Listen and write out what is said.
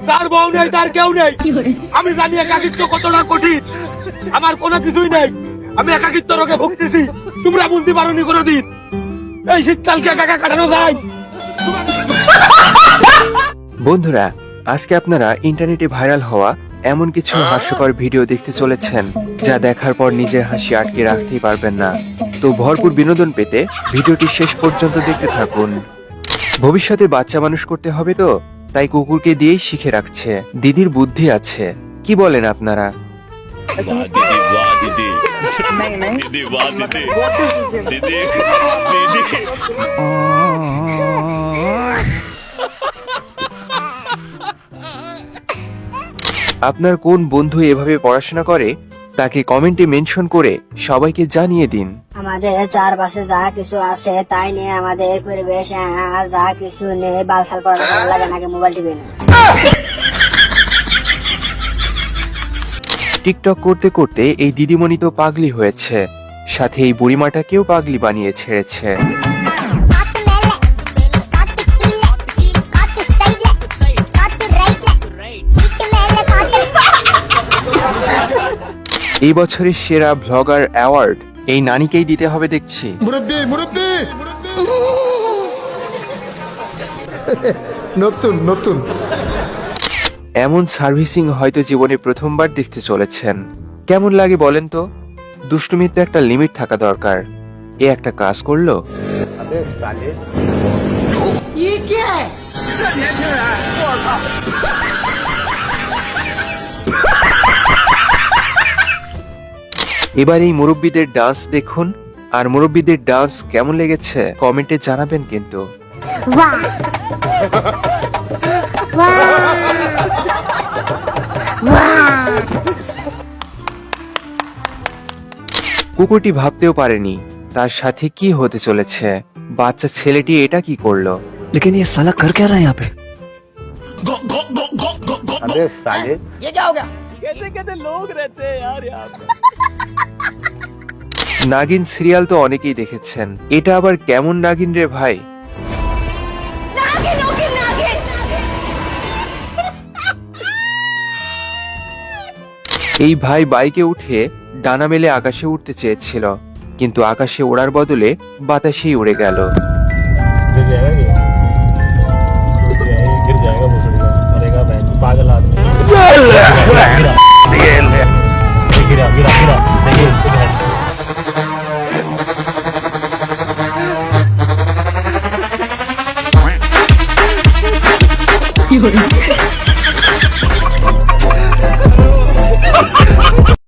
তার বউ নেই, তার কেউ নেই। আমি জানি একাকিত্ব কতটা কঠিন। আমার কোনো কিছুই নেই, আমি একাকিত্ব রোগে ভুগতেছি। তোমরা বুঝতে পারোনি কোনোদিন এই শীতকালকে একা একা কাটানো যায়। বন্ধুরা, আজকে আপনারা ইন্টারনেটে ভাইরাল হওয়া এমন কিছু হাস্যকর ভিডিও দেখতে চলেছেন যা দেখার পর নিজের হাসি আটকে রাখতেই পারবেন না। তো ভরপুর বিনোদন পেতে ভিডিওটি শেষ পর্যন্ত দেখতে থাকুন। ভবিষ্যতে বাচ্চা মানুষ করতে হবে, তো তাই কুকুরকে দিয়েই শিখে রাখছে। দিদির বুদ্ধি আছে, কি বলেন আপনারা? আপনার কোন বন্ধু এভাবে পড়াশোনা করে তাকে কমেন্টে মেনশন করে সবাইকে জানিয়ে দিন। আমাদের চারপাশে যা কিছু আছে তাই নিয়ে আমাদের পরিবেশ আর যা কিছু নেই বালসাল পড়ানো ভালো লাগে নাকি মোবাইল টিভি না। টিকটক করতে করতে এই দিদিমণি তো পাগলি হয়েছে, সাথে এই বুড়িমাটাকেও পাগলি বানিয়ে ছেড়েছে। এই বছরের সেরা ভ্লগার অ্যাওয়ার্ড এই নানিকেই দিতে হবে দেখছি। নতুন নতুন এমন সার্ভিসিং হয়তো জীবনে প্রথমবার দেখতে চলেছেন। কেমন লাগে বলেন তো? দুষ্টুমির তো একটা লিমিট থাকা দরকার। এ একটা কাজ করলো। এবার এই মুরব্বীদের ডান্স দেখুন, আর মুরব্বীদের ডান্স কেমন লেগেছে কমেন্টে জানাবেন কিন্তু। কুকুরটি ভাবতেও পারেনি তার সাথে কি হতে চলেছে। বাচ্চা ছেলেটি এটা কি করলো? लेकिन ये साला कर क्या रहा है यहाँ पे? अबे साले ये क्या हो गया? कैसे कैसे लोग रहते हैं यार यहाँ पे। নাগিন সিরিয়াল তো অনেকেই দেখেছেন, এটা আবার কেমন নাগিন রে ভাই? এই ভাই বাইকে উঠে ডানা মেলে আকাশে উঠতে চেয়েছিল, কিন্তু আকাশে ওড়ার বদলে বাতাসেই উড়ে গেল।